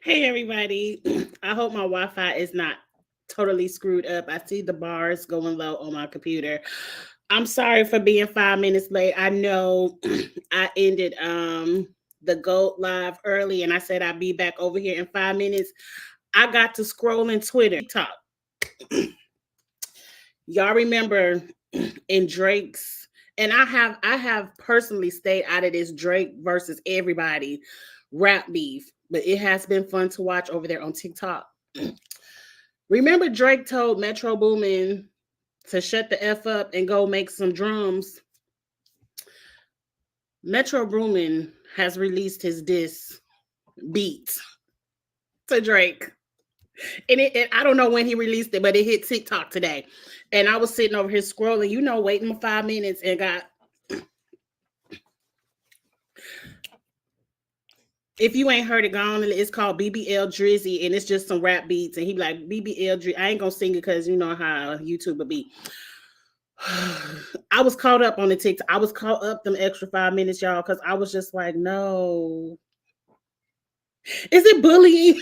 Hey everybody. I hope my Wi-Fi is not totally screwed up. I see the bars going low on my computer. I'm sorry for being 5 minutes late. I know I ended the Gold Live early and I said I'd be back over here in 5 minutes. I got to scrolling Twitter, TikTok. Y'all remember in Drake's and I have personally stayed out of this Drake versus everybody rap beef, but it has been fun to watch over there on TikTok. Remember Drake told Metro Boomin to shut the F up and go make some drums. Metro Boomin has released his diss beat to Drake. And I don't know when he released it, but it hit TikTok today. And I was sitting over here scrolling, waiting my 5 minutes and got. If you ain't heard it, gone. It's called BBL Drizzy, and it's just some rap beats. And he be like, BBL Drizzy. I ain't gonna sing it because you know how YouTube would be. I was caught up on the TikTok. I was caught up them extra 5 minutes, y'all, because I was just like, no. Is it bullying?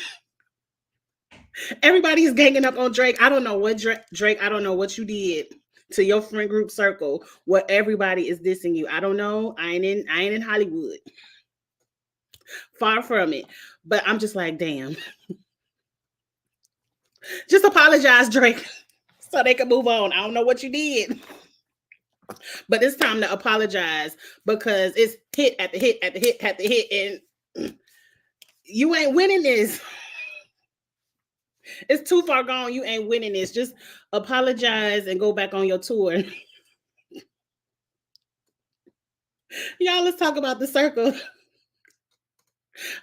Everybody's ganging up on Drake. I don't know what Drake. I don't know what you did to your friend group circle where everybody is dissing you. I don't know. I ain't in Hollywood. Far from it. But I'm just like, damn. Just apologize, Drake, so they can move on. I don't know what you did. But it's time to apologize because it's hit at the hit at the hit at the hit, and you ain't winning this. It's too far gone. You ain't winning this. Just apologize and go back on your tour. Y'all, let's talk about the circle.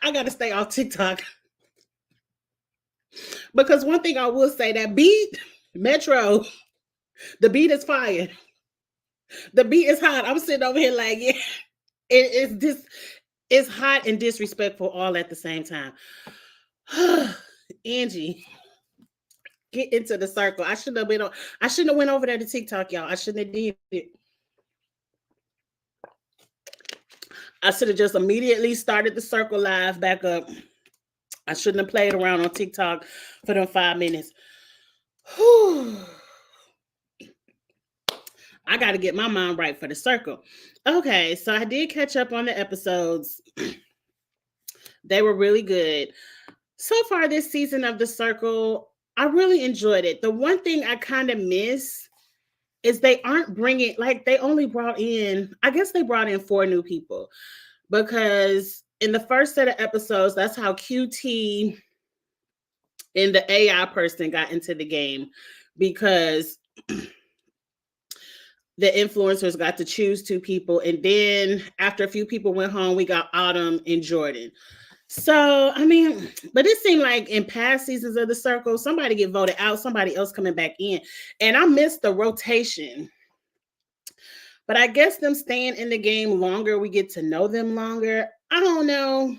I got to stay off TikTok. Because one thing I will say, that beat, Metro, the beat is fire. The beat is hot. I'm sitting over here like, yeah, it's hot and disrespectful all at the same time. Angie, get into the circle. I shouldn't have went over there to TikTok, y'all. I shouldn't have did it. I should have just immediately started the circle live back up. I shouldn't have played around on TikTok for them 5 minutes. Whew. I got to get my mind right for the circle. Okay, so I did catch up on the episodes. They were really good. So far this season of the circle, I really enjoyed it. The one thing I kind of miss is they aren't bringing, like, they only brought in, I guess they brought in 4 new people, because in the first set of episodes, that's how QT and the AI person got into the game, because the influencers got to choose 2 people. And then after a few people went home, we got Autumn and Jordan. So, I mean, but it seemed like in past seasons of the circle, somebody get voted out, somebody else coming back in. And I missed the rotation. But I guess them staying in the game longer, we get to know them longer. I don't know.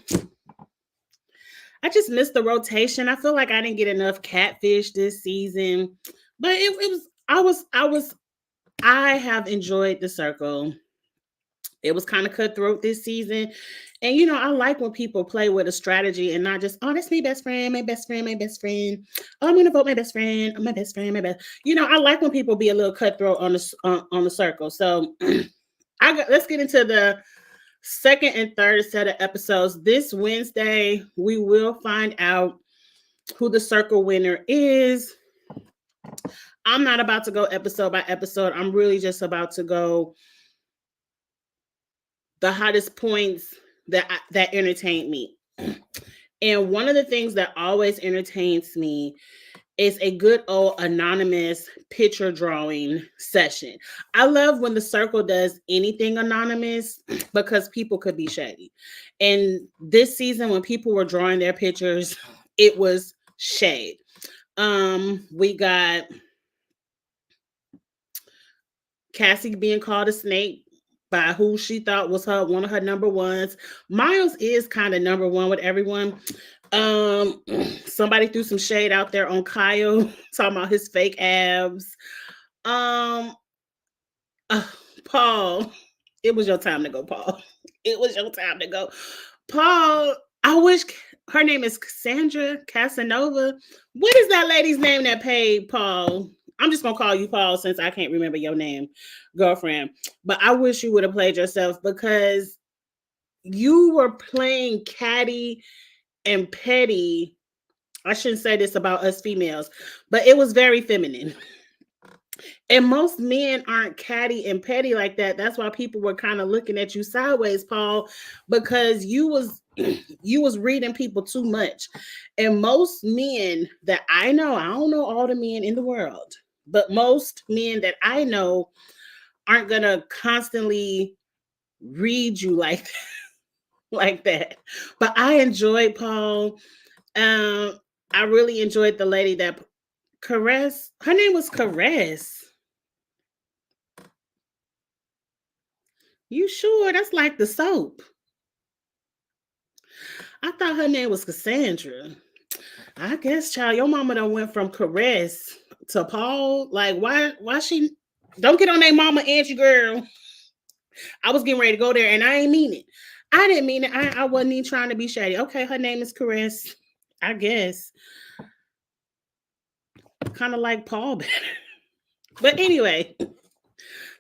I just missed the rotation. I feel like I didn't get enough catfish this season. But I have enjoyed the circle. It was kind of cutthroat this season. And I like when people play with a strategy and not just, oh, that's my best friend, my best friend, my best friend. Oh, I'm gonna vote my best friend, my best friend, my best. I like when people be a little cutthroat on the circle. So let's get into the second and third set of episodes. This Wednesday, we will find out who the circle winner is. I'm not about to go episode by episode. I'm really just about to go the hottest points that entertained me. And one of the things that always entertains me is a good old anonymous picture drawing session. I love when the circle does anything anonymous because people could be shady. And this season, when people were drawing their pictures, it was shade. We got Cassie being called a snake by who she thought was one of her number ones. Miles is kind of number one with everyone. Somebody threw some shade out there on Kyle, talking about his fake abs. Paul, it was your time to go, Paul. It was your time to go. Paul I wish her name is Cassandra Casanova. What is that lady's name that paid Paul? I'm just gonna call you Paul since I can't remember your name, girlfriend. But I wish you would have played yourself because you were playing catty and petty. I shouldn't say this about us females, but it was very feminine. And most men aren't catty and petty like that. That's why people were kind of looking at you sideways, Paul, because you was reading people too much. And most men that I know, I don't know all the men in the world, but most men that I know aren't gonna constantly read you like like that. But I enjoyed Paul. Um, I really enjoyed the lady that Caress. Her name was Caress. You sure? That's like the soap. I thought her name was Cassandra. I guess, child, your mama done went from Caress to Paul. Like, why she don't get on their mama Angie girl? I was getting ready to go there and I ain't mean it. I didn't mean it. I wasn't even trying to be shady. Okay, her name is Caress. I guess. Kind of like Paul better. But anyway,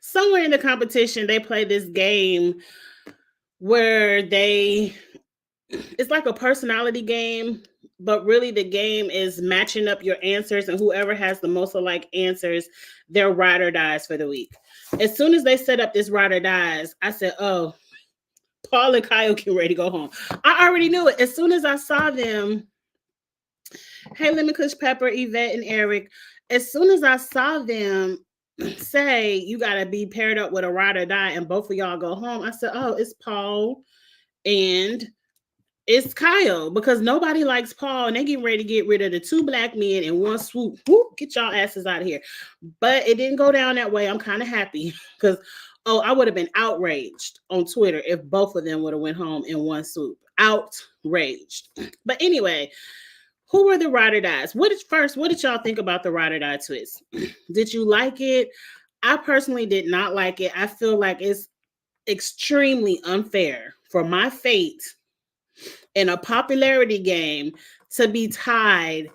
somewhere in the competition, they play this game where it's like a personality game, but really the game is matching up your answers, and whoever has the most alike answers, their ride or dies for the week. As soon as they set up this ride or dies, I said, oh, Paul and Kyle get ready to go home. I already knew it. As soon as I saw them, hey, Lemon Kush Pepper, Yvette, and Eric, as soon as I saw them say, you got to be paired up with a ride or die, and both of y'all go home, I said, oh, it's Paul and it's Kyle, because nobody likes Paul and they getting ready to get rid of the two black men in one swoop. Whoop, get y'all asses out of here. But it didn't go down that way. I'm kind of happy because, oh, I would have been outraged on Twitter if both of them would have went home in one swoop. Outraged. But anyway, who were the ride or dies? What did y'all think about the ride or die twist? Did you like it? I personally did not like it. I feel like it's extremely unfair for my fate in a popularity game to be tied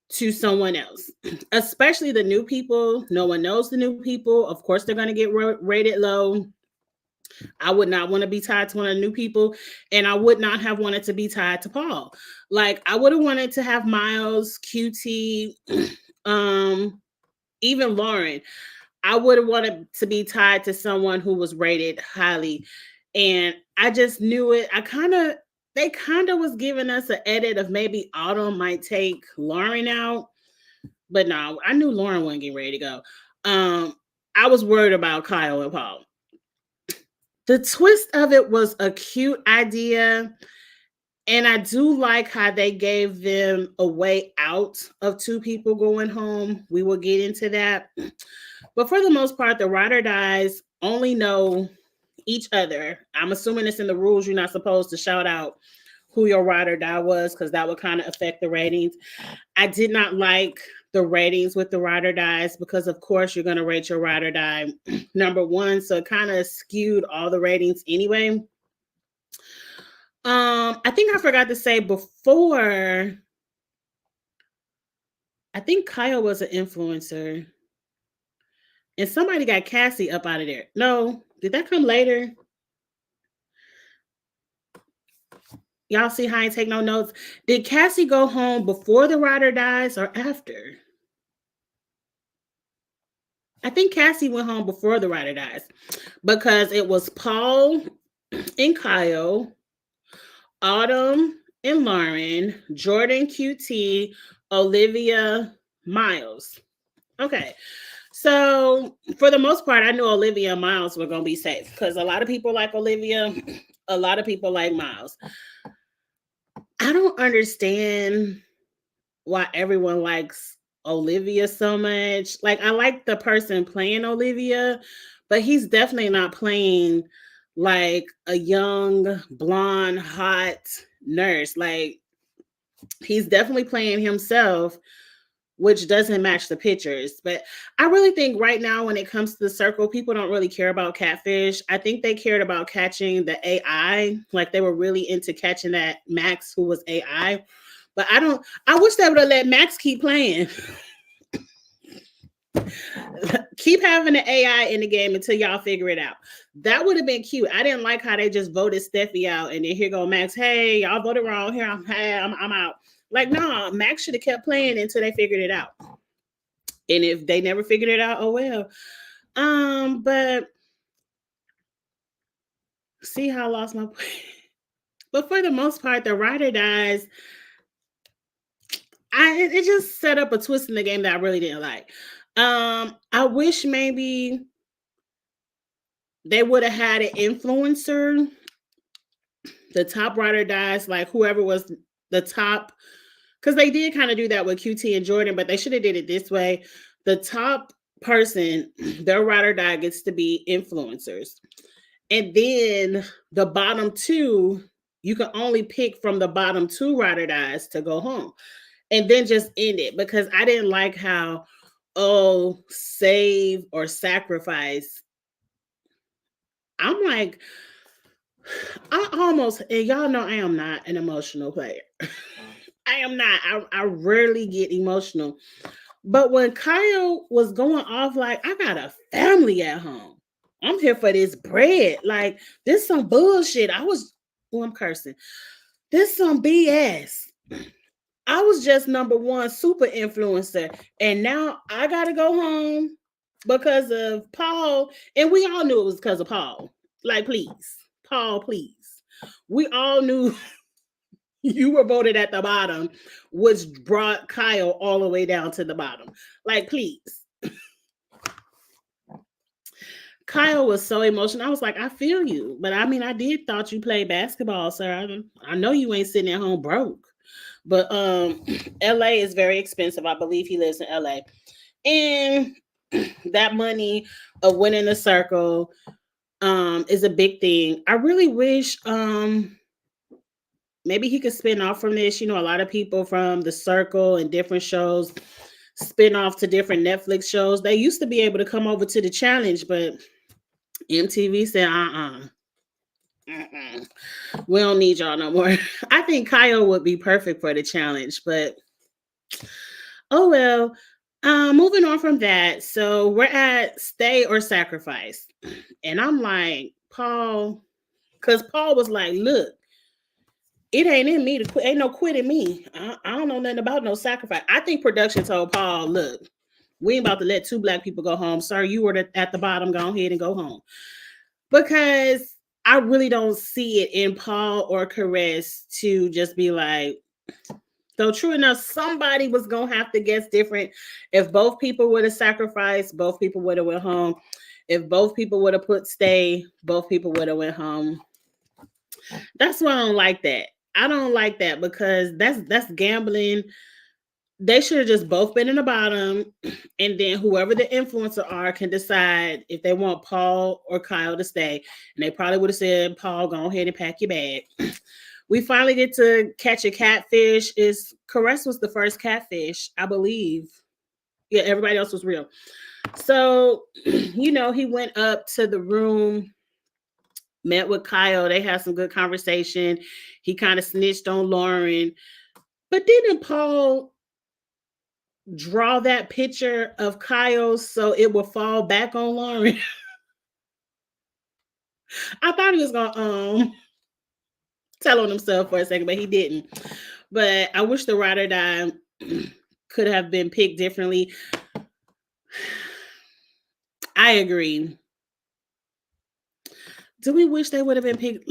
to someone else, especially the new people. No one knows the new people. Of course, they're going to get rated low. I would not want to be tied to one of the new people, and I would not have wanted to be tied to Paul. Like, I would have wanted to have Miles, QT, even Lauren. I would have wanted to be tied to someone who was rated highly. And I just knew it. They kind of was giving us an edit of maybe Autumn might take Lauren out. But no, I knew Lauren wasn't getting ready to go. I was worried about Kyle and Paul. The twist of it was a cute idea. And I do like how they gave them a way out of two people going home. We will get into that. But for the most part, the ride or dies only know each other. I'm assuming it's in the rules. You're not supposed to shout out who your ride or die was, because that would kind of affect the ratings. I did not like the ratings with the ride or dies because, of course, you're going to rate your ride or die number one. So it kind of skewed all the ratings anyway. I think I forgot to say before, I think Kyle was an influencer and somebody got Cassie up out of there. No, did that come later? Y'all see how I ain't take no notes? Did Cassie go home before the ride or dies or after? I think Cassie went home before the ride or dies because it was Paul and Kyle, Autumn and Lauren, Jordan QT, Olivia, Miles. Okay. So for the most part, I knew Olivia and Miles were going to be safe because a lot of people like Olivia, a lot of people like Miles. I don't understand why everyone likes Olivia so much. Like, I like the person playing Olivia, but he's definitely not playing like a young, blonde, hot nurse. Like, he's definitely playing himself, which doesn't match the pictures. But I really think right now, when it comes to the circle, people don't really care about catfish. I think they cared about catching the AI. Like they were really into catching that Max, who was AI. But I don't, I wish they would have let Max keep playing. Keep having the AI in the game until y'all figure it out. That would have been cute. I didn't like how they just voted Steffi out, and then here go Max. Hey, y'all voted wrong. Here, I'm out. Like, no, Max should have kept playing until they figured it out. And if they never figured it out, oh well. But see how I lost my point. But for the most part, the rider dies. It just set up a twist in the game that I really didn't like. I wish maybe they would have had an influencer. The top rider dies, like whoever was the top, because they did kind of do that with QT and Jordan, but they should have did it this way. The top person, their rider die gets to be influencers. And then the bottom two, you can only pick from the bottom two rider dies to go home. And then just end it, because I didn't like how, oh, save or sacrifice. I'm like, I almost, and y'all know I am not an emotional player. I am not. I rarely get emotional. But when Kyle was going off, like, I got a family at home. I'm here for this bread. Like, this some bullshit. I'm cursing. This some BS. I was just number one super influencer. And now I got to go home because of Paul. And we all knew it was because of Paul. Like, please. Paul, please. We all knew you were voted at the bottom, which brought Kyle all the way down to the bottom. Like, please. Kyle was so emotional. I was like, I feel you. But I mean, I did thought you played basketball, sir. I know you ain't sitting at home broke. But LA is very expensive. I believe he lives in LA. And that money of winning the circle is a big thing. I really wish maybe he could spin off from this. You know, a lot of people from the circle and different shows spin off to different Netflix shows. They used to be able to come over to the challenge, but MTV said, we don't need y'all no more. I think Kyle would be perfect for the challenge, but oh well. Moving on from that. So we're at stay or sacrifice. And I'm like, Paul, because Paul was like, look, it ain't in me to quit. Ain't no quitting me. I don't know nothing about no sacrifice. I think production told Paul, look, we ain't about to let two black people go home. Sir, you were at the bottom. Go ahead and go home. Because I really don't see it in Paul or Caress to just be like, though true enough, somebody was going to have to guess different. If both people would have sacrificed, both people would have went home. If both people would have put stay, both people would have went home. That's why I don't like that. I don't like that because that's gambling. They should have just both been in the bottom, and then whoever the influencer are can decide if they want Paul or Kyle to stay. And they probably would have said, Paul, go ahead and pack your bag. We finally get to catch a catfish. Caress was the first catfish, I believe. Yeah, everybody else was real. So, he went up to the room, met with Kyle. They had some good conversation. He kind of snitched on Lauren. But didn't Paul draw that picture of Kyle so it will fall back on Lauren? I thought he was gonna tell on himself for a second, but he didn't. But I wish the ride or die could have been picked differently. I agree. Do we wish they would have been picked?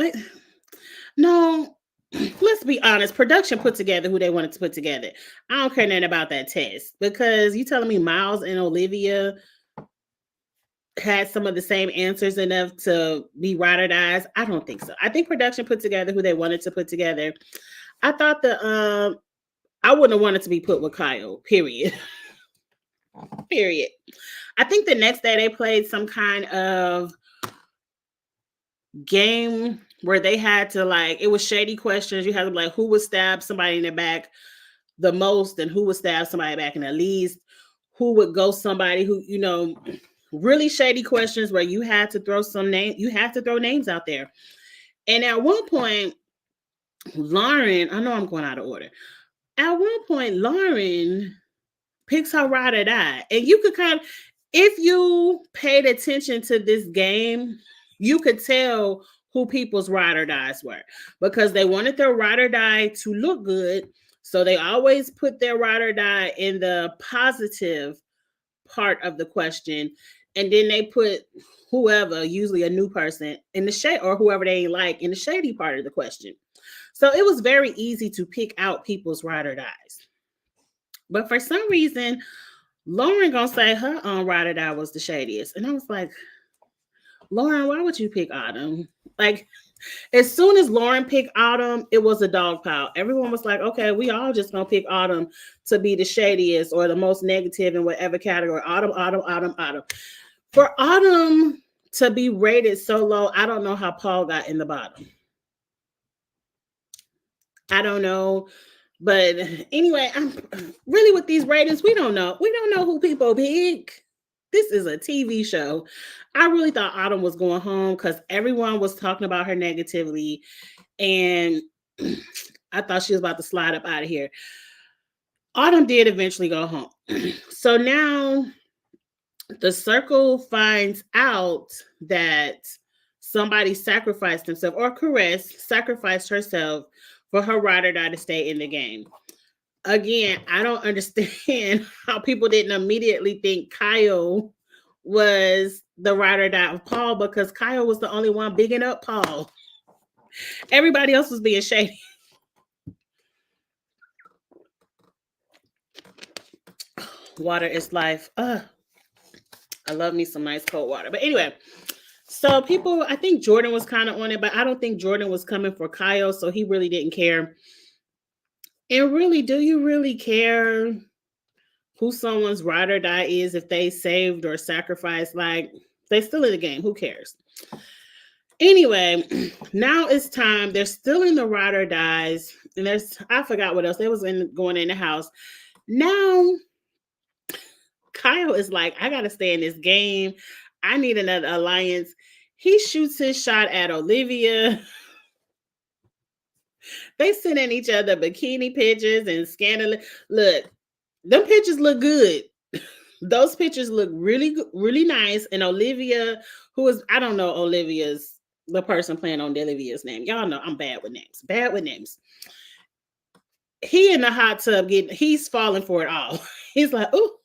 No, let's be honest. Production put together who they wanted to put together. I don't care nothing about that test, because you telling me Miles and Olivia had some of the same answers enough to be ride or dies? I don't think so. I think production put together who they wanted to put together. I thought I wouldn't have wanted to be put with Kyle, period. Period. I think the next day they played some kind of game where they had to, like, it was shady questions. You had to be like, who would stab somebody in the back? the most and who would stab somebody back in the least, who would go somebody who, really shady questions where you had to throw names out there. And at one point, Lauren, I know I'm going out of order. At one point, Lauren picks her ride or die. And you could kind of, if you paid attention to this game, you could tell who people's ride or dies were, because they wanted their ride or die to look good. So they always put their ride or die in the positive part of the question. And then they put whoever, usually a new person, in the shade, or whoever they like, in the shady part of the question. So it was very easy to pick out people's ride or dies. But for some reason, Lauren gonna say her ride or die was the shadiest. And I was like, Lauren, why would you pick Autumn? Like, as soon as Lauren picked Autumn, it was a dog pile. Everyone was like, okay, we all just gonna pick Autumn to be the shadiest or the most negative in whatever category. Autumn, Autumn, Autumn, Autumn. For Autumn to be rated so low, I don't know how Paul got in the bottom. I don't know. But anyway, I'm really, with these ratings, we don't know. We don't know who people pick. This is a TV show. I really thought Autumn was going home because everyone was talking about her negatively. And I thought she was about to slide up out of here. Autumn did eventually go home. So now the circle finds out that somebody sacrificed themselves, or Caress sacrificed herself for her ride or die to stay in the game. Again, I don't understand how people didn't immediately think Kyle was the ride or die of Paul, because Kyle was the only one bigging up Paul. Everybody else was being shady. Water is life. I love me some nice cold water. But anyway, so people, I think Jordan was kind of on it, but I don't think Jordan was coming for Kyle, so he really didn't care. And really, do you really care who someone's ride or die is if they saved or sacrificed? Like, they still in the game. Who cares? Anyway, now it's time. They're still in the ride or dies. And I forgot what else. They was going in the house. Now, Kyle is like, I got to stay in this game. I need another alliance. He shoots his shot at Olivia. They sending each other bikini pictures and scandalous. Look, them pictures look good. Those pictures look really, really nice. And Olivia, who is, I don't know Olivia's, the person playing on Olivia's name. Y'all know I'm bad with names. Bad with names. He in the hot tub he's falling for it all. He's like, ooh.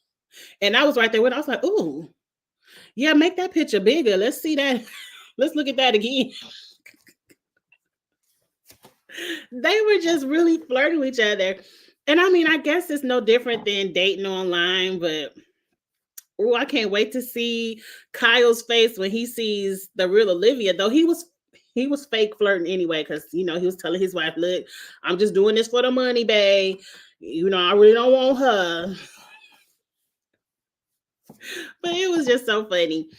And I was right there with him. I was like, ooh. Yeah, make that picture bigger. Let's see that. Let's look at that again. They were just really flirting with each other. And I mean, I guess it's no different than dating online, but oh, I can't wait to see Kyle's face when he sees the real Olivia. Though he was fake flirting anyway, because he was telling his wife, look, I'm just doing this for the money, babe. I really don't want her. But it was just so funny.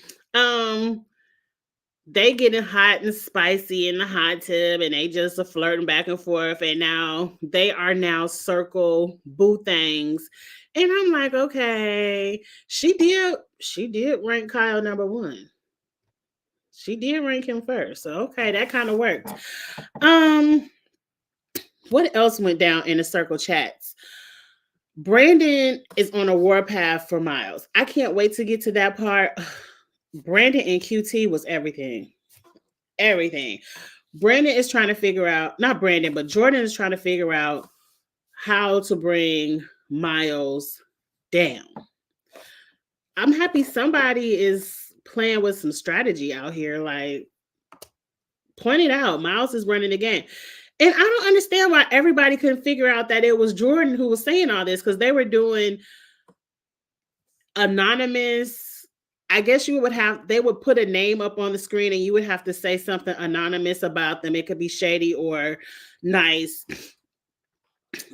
They getting hot and spicy in the hot tub, and they just are flirting back and forth. And now they are circle boo things. And I'm like, okay, she did rank Kyle number one. She did rank him first. So okay, that kind of worked. What else went down in the circle chats? Brandon is on a warpath for Miles. I can't wait to get to that part. Brandon and QT was everything. Everything. Brandon is trying to figure out, not Brandon, but Jordan is trying to figure out how to bring Miles down. I'm happy somebody is playing with some strategy out here. Like, point it out. Miles is running the game. And I don't understand why everybody couldn't figure out that it was Jordan who was saying all this, because they were doing anonymous. I guess they would put a name up on the screen and you would have to say something anonymous about them. It could be shady or nice.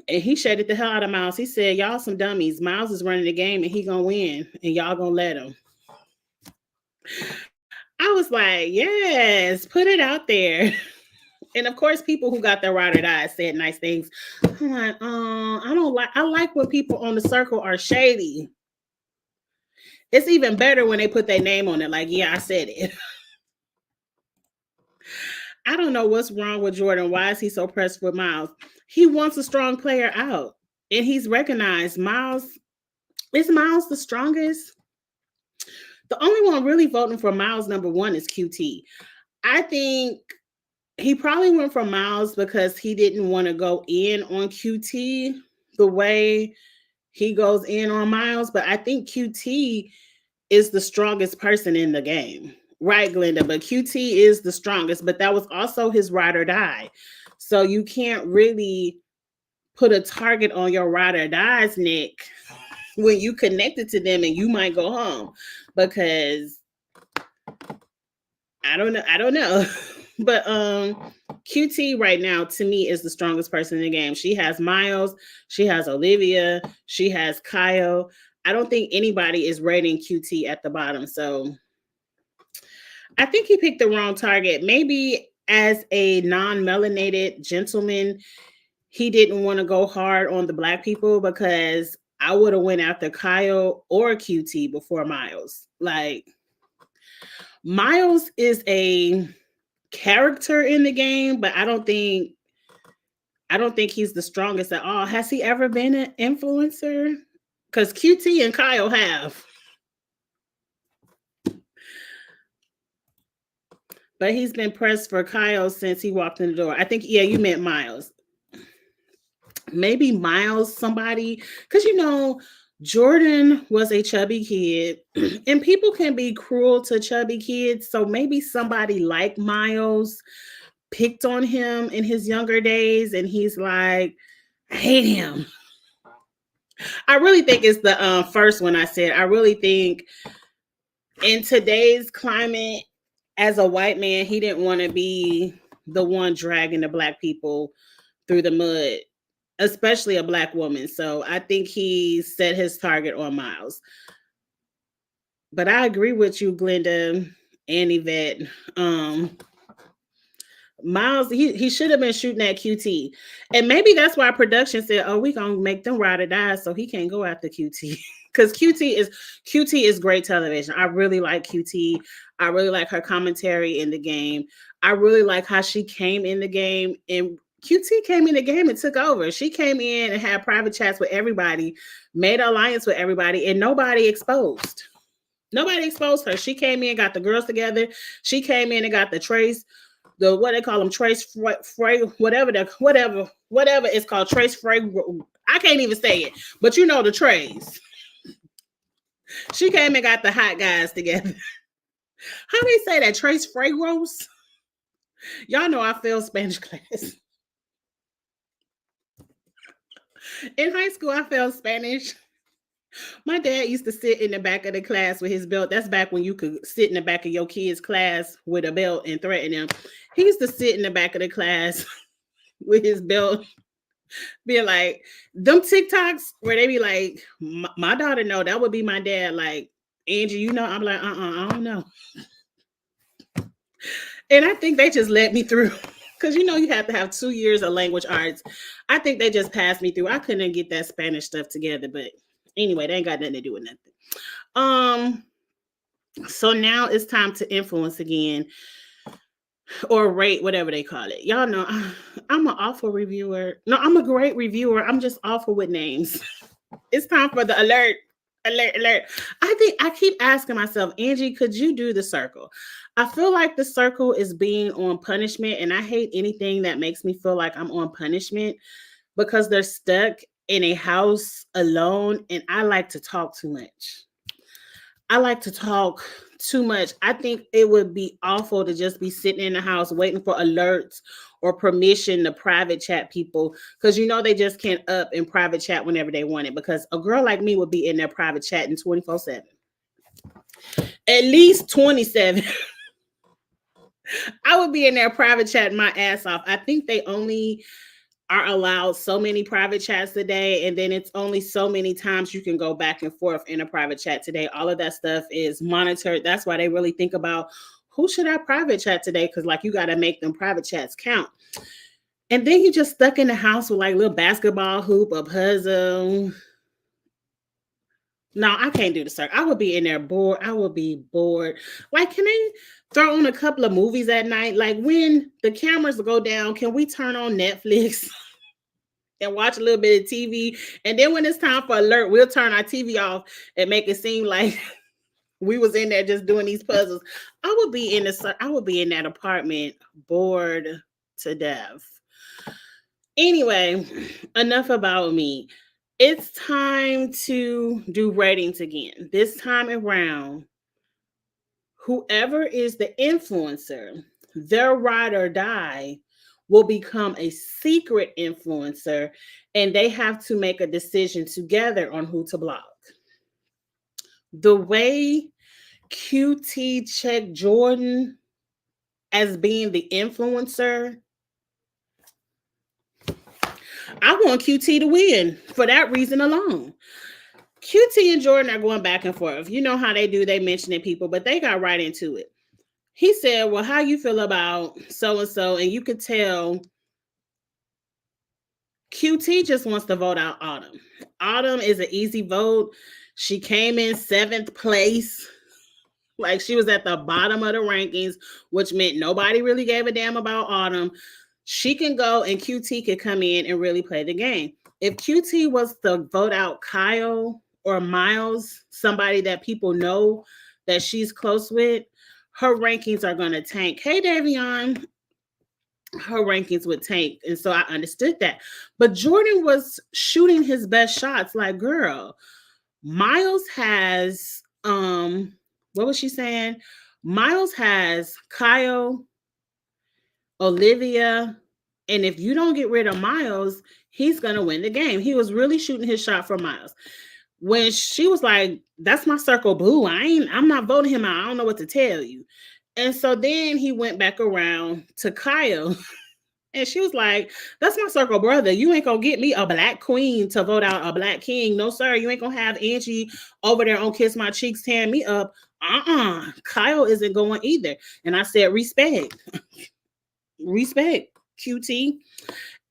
And he shaded the hell out of Miles. He said, y'all some dummies. Miles is running the game and he gonna win and y'all gonna let him. I was like, yes, put it out there. And of course, people who got their ride or die said nice things. I'm like, I don't like. I like when people on the circle are shady. It's even better when they put their name on it. Like, yeah, I said it. I don't know what's wrong with Jordan. Why is he so pressed with Miles? He wants a strong player out, and he's recognized. Miles the strongest? The only one really voting for Miles number one is QT. I think he probably went for Miles because he didn't want to go in on QT the way he goes in on Miles. But I think QT is the strongest person in the game. Right, Glenda? But QT is the strongest, but that was also his ride or die. So you can't really put a target on your ride or die's neck when you connected to them and you might go home because I don't know. But QT right now to me is the strongest person in the game. She has Miles, she has Olivia, she has Kyle. I don't think anybody is rating QT at the bottom. So I think he picked the wrong target. Maybe as a non-melanated gentleman, he didn't want to go hard on the black people because I would have went after Kyle or QT before Miles. Like Miles is a character in the game, but I don't think he's the strongest at all. Has he ever been an influencer? Because QT and Kyle have. But he's been pressed for Kyle since he walked in the door. I think, yeah, you meant Miles. Maybe Miles, somebody, because Jordan was a chubby kid, and people can be cruel to chubby kids. So maybe somebody like Miles picked on him in his younger days, and he's like, I hate him. I really think it's the first one I said. I really think in today's climate, as a white man, he didn't want to be the one dragging the black people through the mud, especially a black woman. So I think he set his target on Miles. But I agree with you, Glenda and Yvette. Miles, he should have been shooting at QT. And maybe that's why production said, oh, we gonna make them ride or die so he can't go after QT. Because QT is great television. I really like QT. I really like her commentary in the game. I really like how she came in the game, and QT came in the game and took over. She came in and had private chats with everybody, made an alliance with everybody, and nobody exposed. Nobody exposed her. She came in, got the girls together. She came in and got the Trace, the what they call them, Trace Frey, whatever it's called, Trace Frey. I can't even say it, but you know the Trays. She came and got the hot guys together. How do they say that? Trace Fragros? Y'all know I failed Spanish class. In high school, I failed Spanish. My dad used to sit in the back of the class with his belt. That's back when you could sit in the back of your kid's class with a belt and threaten them. He used to sit in the back of the class with his belt, being like, them TikToks where they be like, my daughter know, that would be my dad. Like, Angie, I'm like, I don't know. And I think they just let me through. Because you have to have 2 years of language arts. I think they just passed me through. I couldn't get that Spanish stuff together, but anyway, they ain't got nothing to do with nothing. So now it's time to influence again, or rate, whatever they call it. Y'all know I'm an awful reviewer. No, I'm a great reviewer. I'm just awful with names. It's time for the alert. I think I keep asking myself, Angie, could you do the circle? I feel like the circle is being on punishment, and I hate anything that makes me feel like I'm on punishment because they're stuck in a house alone, and I like to talk too much. I think it would be awful to just be sitting in the house waiting for alerts or permission to private chat people, because they just can't up and private chat whenever they want it, because a girl like me would be in their private chatting 24/7. At least 27. I would be in there private chatting my ass off. I think they only are allowed so many private chats a day, and then it's only so many times you can go back and forth in a private chat today. All of that stuff is monitored. That's why they really think about who should I private chat today? Because like you got to make them private chats count. And then you just stuck in the house with like little basketball hoop, a puzzle. No, I can't do the circle. I would be in there bored. I would be bored. Like, can they throw on a couple of movies at night? Like when the cameras go down, can we turn on Netflix and watch a little bit of TV? And then when it's time for alert, we'll turn our TV off and make it seem like we was in there just doing these puzzles. I would be in that apartment bored to death. Anyway, enough about me. It's time to do ratings again. This time around, whoever is the influencer, their ride or die will become a secret influencer, and they have to make a decision together on who to block. The way QT checked Jordan as being the influencer, I want QT to win for that reason alone. QT and Jordan are going back and forth. You know how they do, they mentioning people, but they got right into it. He said, well, how you feel about so-and-so? And you could tell QT just wants to vote out Autumn. Autumn is an easy vote. She came in 7th place. Like she was at the bottom of the rankings, which meant nobody really gave a damn about Autumn. She can go and QT could come in and really play the game. If QT was to vote out Kyle or Miles, somebody that people know that she's close with, her rankings are going to tank. Hey, Davion, her rankings would tank. And so I understood that. But Jordan was shooting his best shots. Like, girl, Miles has, what was she saying? Miles has Kyle, Olivia, and if you don't get rid of Miles, he's going to win the game. He was really shooting his shot for Miles. When she was like, that's my circle, boo. I'm not voting him out. I don't know what to tell you. And so then he went back around to Kyle. And she was like, that's my circle brother. You ain't going to get me a black queen to vote out a black king. No, sir. You ain't going to have Angie over there on Kiss My Cheeks tearing me up. Kyle isn't going either. And I said, respect, QT.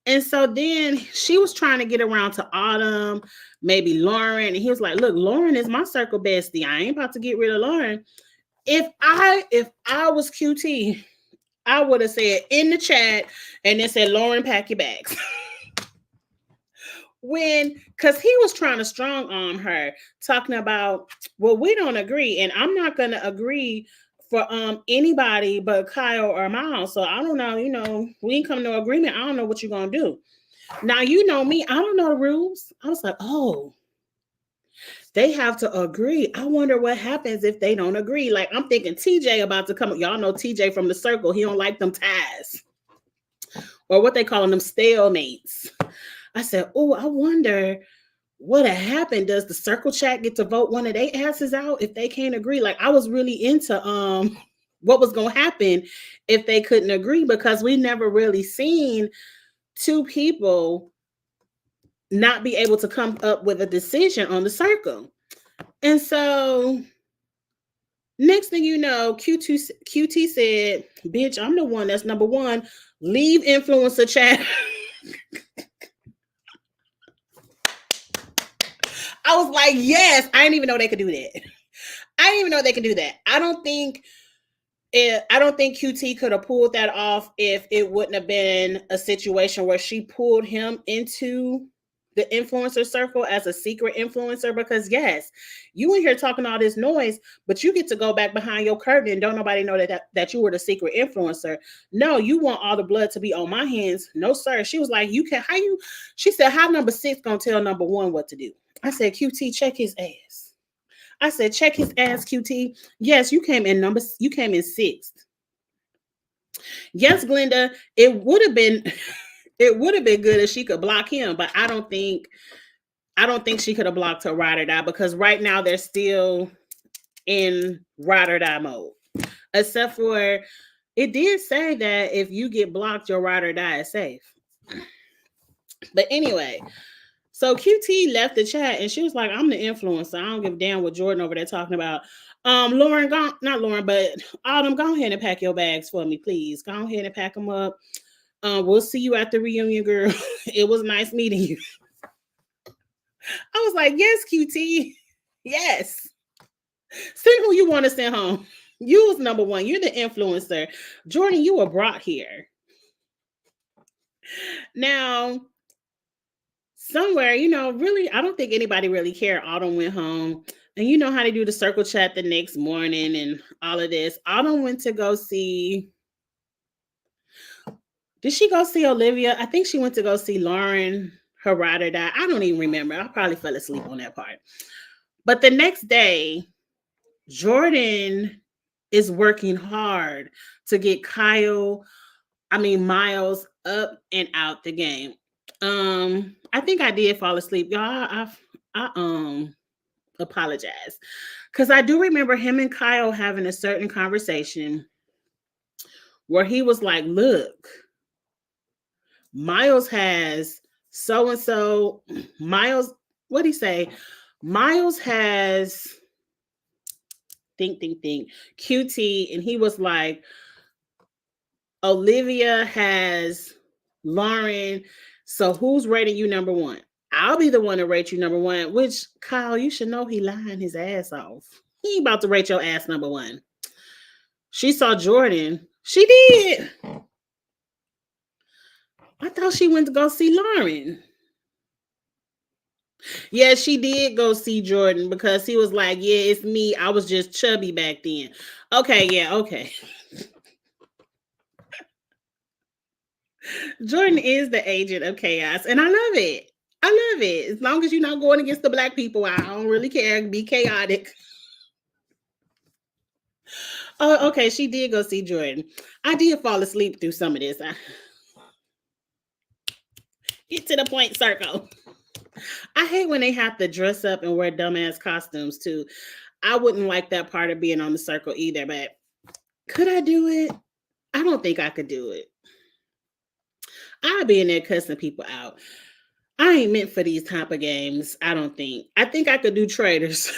And so then she was trying to get around to Autumn, maybe Lauren. And he was like, look, Lauren is my circle bestie. I ain't about to get rid of Lauren. If I was QT, I would have said in the chat and then said, Lauren, pack your bags. Because he was trying to strong arm her, talking about, well, we don't agree. And I'm not going to agree for anybody but Kyle or Miles. So I don't know, we ain't come to no agreement. I don't know what you're going to do. Now, you know me, I don't know the rules. I was like, oh, they have to agree. I wonder what happens if they don't agree. Like, I'm thinking TJ about to come. Y'all know TJ from the circle. He don't like them ties. Or what they call them stalemates. I said, oh, I wonder what happened. Does the circle chat get to vote one of their asses out if they can't agree? Like, I was really into what was going to happen if they couldn't agree, because we never really seen two people not be able to come up with a decision on the circle. And so next thing you know, QT said, bitch, I'm the one that's number one. Leave influencer chat. I was like, yes. I didn't even know they could do that. I don't think QT could have pulled that off if it wouldn't have been a situation where she pulled him into the influencer circle as a secret influencer. Because yes, you in here talking all this noise, but you get to go back behind your curtain and don't nobody know that you were the secret influencer. No, you want all the blood to be on my hands. No, sir. She was like, she said, how number 6 gonna tell number 1 what to do? I said, QT, check his ass. I said, check his ass, QT. Yes, you came in 6th. Yes, Glenda, it would have been good if she could block him, but I don't think she could have blocked her ride or die, because right now they're still in ride or die mode. Except for, it did say that if you get blocked, your ride or die is safe. But anyway, so QT left the chat and she was like, I'm the influencer. I don't give a damn what Jordan over there talking about. Lauren, not Lauren, but Autumn, go ahead and pack your bags for me, please. Go ahead and pack them up. We'll see you at the reunion, girl. It was nice meeting you. I was like, yes, QT. Yes. Send who you want to send home. You was number one. You're the influencer. Jordan, you were brought here. Now, somewhere, really, I don't think anybody really cared. Autumn went home. And you know how they do the circle chat the next morning and all of this. Autumn went to go see. Did she go see Olivia? I think she went to go see Lauren, her ride or die. I don't even remember. I probably fell asleep on that part. But the next day, Jordan is working hard to get Miles up and out the game. I think I did fall asleep. Y'all, I apologize. Because I do remember him and Kyle having a certain conversation where he was like, look, Miles has so-and-so. Miles, what'd he say? Miles has think, QT. And he was like, Olivia has Lauren. So who's rating you number one? I'll be the one to rate you number one, which, Kyle, you should know he lying his ass off. He ain't about to rate your ass number one. She saw Jordan. She did. I thought she went to go see Lauren. Yeah, she did go see Jordan because he was like, yeah, it's me. I was just chubby back then. Okay, yeah, okay. Jordan is the agent of chaos, and I love it. I love it. As long as you're not going against the black people, I don't really care. Be chaotic. Oh, okay. She did go see Jordan. I did fall asleep through some of this. Get to the point, Circle. I hate when they have to dress up and wear dumbass costumes too. I wouldn't like that part of being on the Circle either, but could I do it? I don't think I could do it. I'd be in there cussing people out. I ain't meant for these type of games. I don't think. I think I could do traders.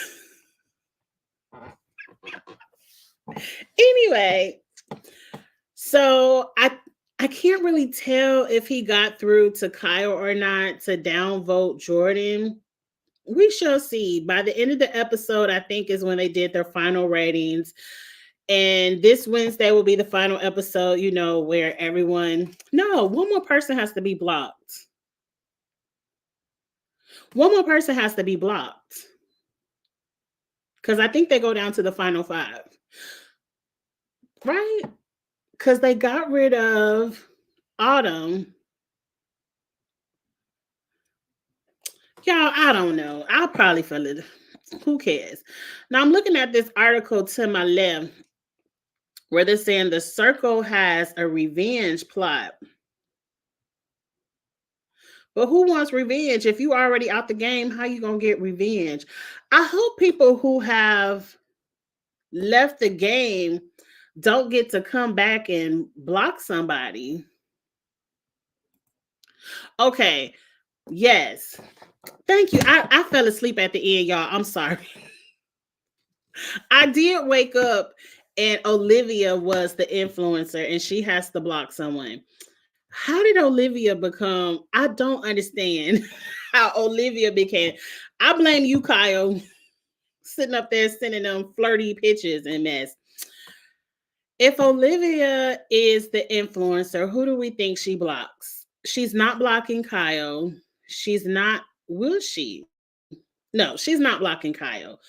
Anyway, so I can't really tell if he got through to Kyle or not to downvote Jordan. We shall see. By the end of the episode, I think is when they did their final ratings. And this Wednesday will be the final episode, where one more person has to be blocked. One more person has to be blocked. Because I think they go down to the final 5. Right? Because they got rid of Autumn. Y'all, I don't know. I'll probably feel it. Who cares? Now I'm looking at this article to my left where they're saying the Circle has a revenge plot. But who wants revenge? If you already out the game, how you gonna get revenge? I hope people who have left the game don't get to come back and block somebody. Okay. Yes. Thank you. I fell asleep at the end, y'all. I'm sorry. I did wake up and Olivia was the influencer and she has to block someone. How did Olivia become? I don't understand how Olivia became. I blame you, Kyle, sitting up there sending them flirty pictures and mess. If Olivia is the influencer, who do we think she blocks? She's not blocking Kyle. She's not, will she? No, she's not blocking Kyle.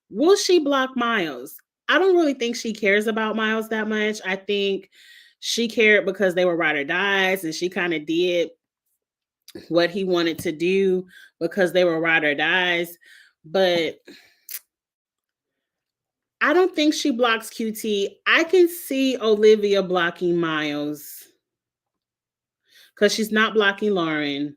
Will she block Miles? I don't really think she cares about Miles that much. I think she cared because they were ride or dies and she kind of did what he wanted to do because they were ride or dies. But I don't think she blocks QT. I can see Olivia blocking Miles because she's not blocking Lauren.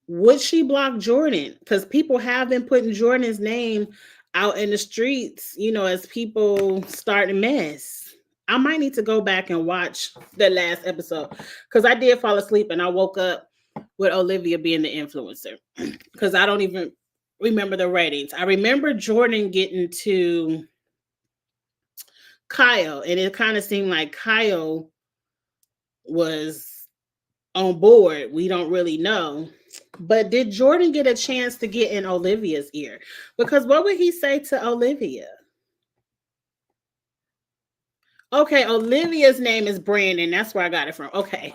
Would she block Jordan? Because people have been putting Jordan's name out in the streets, as people start to mess. I might need to go back and watch the last episode because I did fall asleep and I woke up with Olivia being the influencer because I don't even remember the ratings. I remember Jordan getting to Kyle, and it kind of seemed like Kyle was on board. We don't really know. But did Jordan get a chance to get in Olivia's ear? Because what would he say to Olivia? Okay, Olivia's name is Brandon. That's where I got it from. Okay.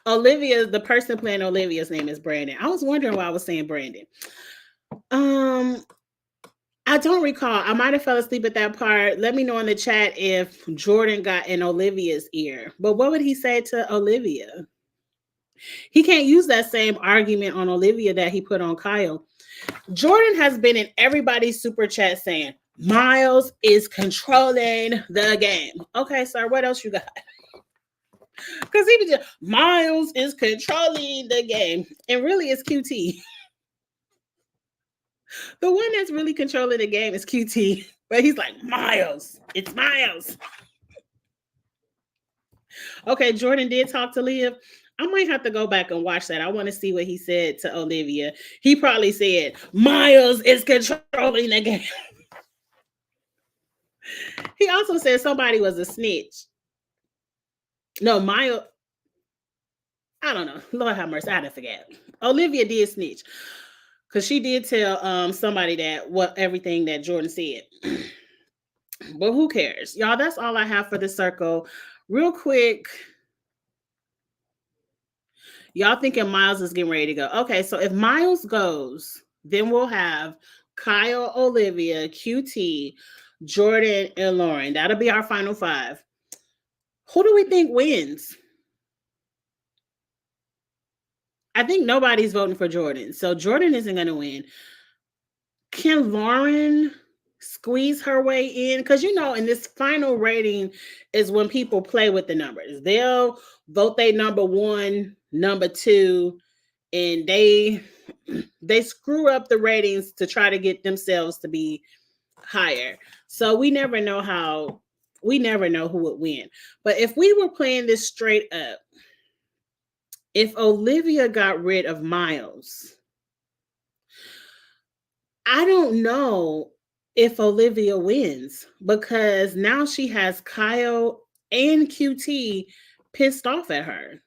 Olivia, the person playing Olivia's name is Brandon. I was wondering why I was saying Brandon. Um, I don't recall. I might have fell asleep at that part. Let me know in the chat if Jordan got in Olivia's ear. But what would he say to Olivia? He can't use that same argument on Olivia that he put on Kyle. Jordan has been in everybody's super chat saying Miles is controlling the game. Okay, sir, what else you got? Because he was just Miles is controlling the game, and really it's QT. The one that's really controlling the game is QT, but he's like Miles. It's Miles. Okay, Jordan did talk to Liv. I might have to go back and watch that. I want to see what he said to Olivia. He probably said Miles is controlling the game. He also said somebody was a snitch. No, Miles. I don't know. Lord have mercy. I didn't forget. Olivia did snitch because she did tell somebody that what everything that Jordan said. But who cares, y'all? That's all I have for the circle. Real quick, y'all thinking Miles is getting ready to go? Okay, so if Miles goes, then we'll have Kyle, Olivia, QT, Jordan, and Lauren. That'll be our final five. Who do we think wins? I think nobody's voting for Jordan. So Jordan isn't going to win. Can Lauren squeeze her way in? Because, you know, in this final rating is when people play with the numbers. They'll vote their number one, number two, and they screw up the ratings to try to get themselves to be higher. So we never know who would win. But if we were playing this straight up, if Olivia got rid of Miles, I don't know if Olivia wins because now she has Kyle and QT pissed off at her.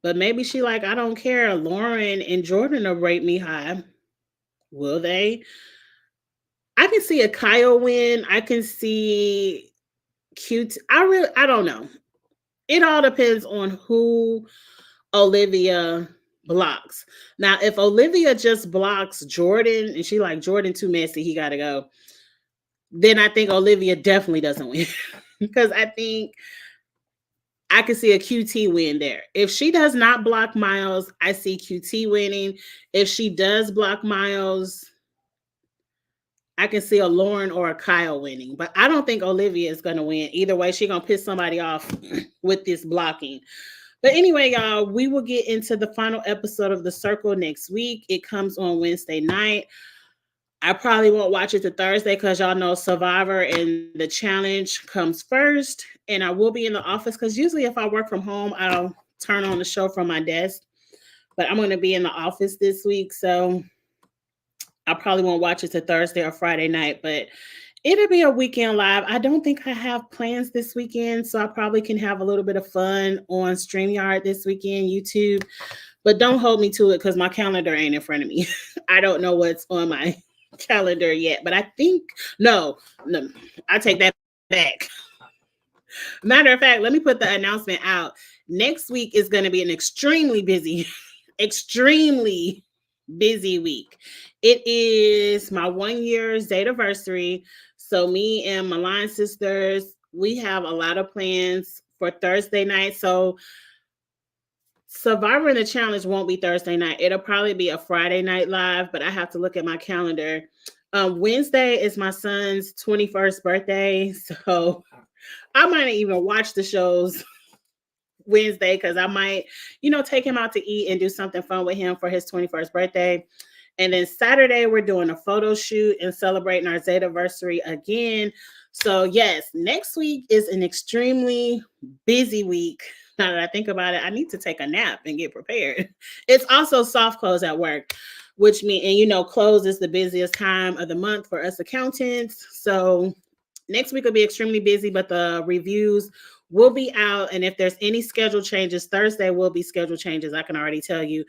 But maybe she like, I don't care. Lauren and Jordan will rate me high. Will they? I can see a Kyle win. I can see QT. I don't know. It all depends on who Olivia blocks. Now, if Olivia just blocks Jordan and she like Jordan too messy, he gotta go, then I think Olivia definitely doesn't win. Because I think I can see a QT win there. If she does not block Miles, I see QT winning. If she does block Miles, I can see a Lauren or a Kyle winning. But I don't think Olivia is going to win. Either way, she's going to piss somebody off with this blocking. But anyway, y'all, we will get into the final episode of The Circle next week. It comes on Wednesday night. I probably won't watch it to Thursday because y'all know Survivor and the challenge comes first. And I will be in the office because usually if I work from home, I'll turn on the show from my desk. But I'm going to be in the office this week. So I probably won't watch it to Thursday or Friday night. But it'll be a weekend live. I don't think I have plans this weekend. So I probably can have a little bit of fun on StreamYard this weekend, YouTube. But don't hold me to it because my calendar ain't in front of me. I don't know what's on my calendar yet, but I think no, I take that back. Matter of fact, let me put the announcement out. Next week is going to be an extremely busy week. It is my 1 year Zetaversary. So me and my line sisters, we have a lot of plans for Thursday night. So Survivor and the Challenge won't be Thursday night. It'll probably be a Friday night live, but I have to look at my calendar. Wednesday is my son's 21st birthday. So I might even watch the shows Wednesday because I might, take him out to eat and do something fun with him for his 21st birthday. And then Saturday, we're doing a photo shoot and celebrating our Zetaversary again. So, yes, next week is an extremely busy week. Now that I think about it, I need to take a nap and get prepared. It's also soft close at work, which means, and close is the busiest time of the month for us accountants. So, next week will be extremely busy, but the reviews will be out. And if there's any schedule changes, Thursday will be schedule changes. I can already tell you.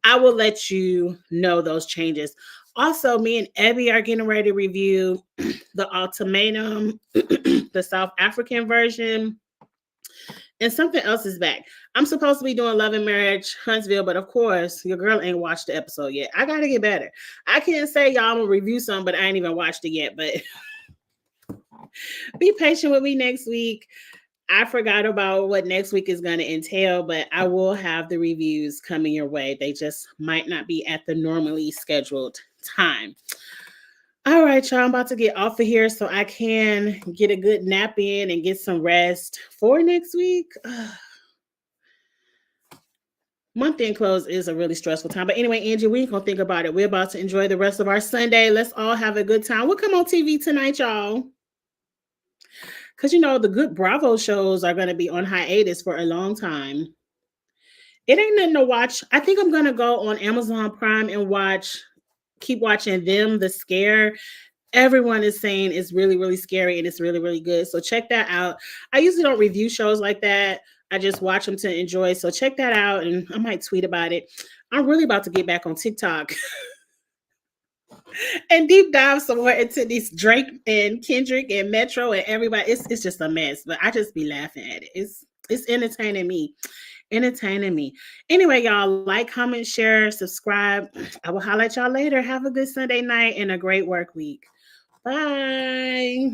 I will let you know those changes. Also, me and Ebby are getting ready to review the ultimatum, the South African version, and something else is back. I'm supposed to be doing Love and Marriage Huntsville, but of course, your girl ain't watched the episode yet. I gotta get better. I can't say y'all I'm gonna review something, but I ain't even watched it yet. But be patient with me next week. I forgot about what next week is going to entail, but I will have the reviews coming your way. They just might not be at the normally scheduled time. All right, y'all, I'm about to get off of here so I can get a good nap in and get some rest for next week. Month end close is a really stressful time. But anyway, Angie, we ain't going to think about it. We're about to enjoy the rest of our Sunday. Let's all have a good time. We'll come on TV tonight, y'all. Because, the good Bravo shows are going to be on hiatus for a long time. It ain't nothing to watch. I think I'm going to go on Amazon Prime and keep watching Them, The Scare. Everyone is saying it's really, really scary and it's really, really good. So check that out. I usually don't review shows like that. I just watch them to enjoy. So check that out and I might tweet about it. I'm really about to get back on TikTok and deep dive some more into these Drake and Kendrick and Metro and everybody. It's just a mess, but I just be laughing at it. It's entertaining me. Anyway, y'all, like, comment, share, subscribe. I will holler at y'all later. Have a good Sunday night and a great work week. Bye.